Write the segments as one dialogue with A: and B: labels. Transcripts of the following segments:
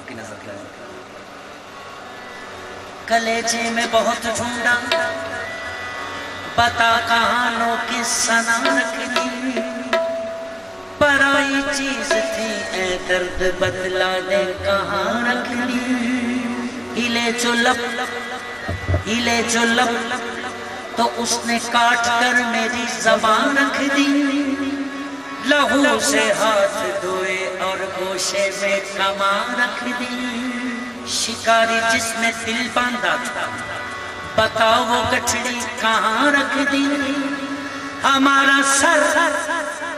A: आपकी नजर के अंदर। कलेजे में बहुत ढूंढा, बता कहानों की सना रखनी, पराई चीज थी ए दर्द बदला दे कहाँ रखनी। हिले जो लब तो उसने काट कर मेरी ज़बान रख दी, लहू से हाथ धोए और गोशे में कमान रख दी। शिकारी जिसने दिल बांधा था, बताओ वो गठड़ी कहाँ रख दी। हमारा सर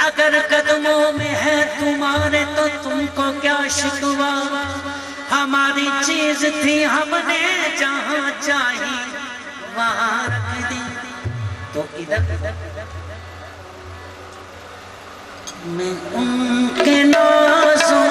A: अगर कदमों में है तुम्हारे तो तुमको क्या शिकवा। हमारी चीज थी हमने जहाँ चाही वहाँ रख दी। तो इधर मैं उनके नाज़ों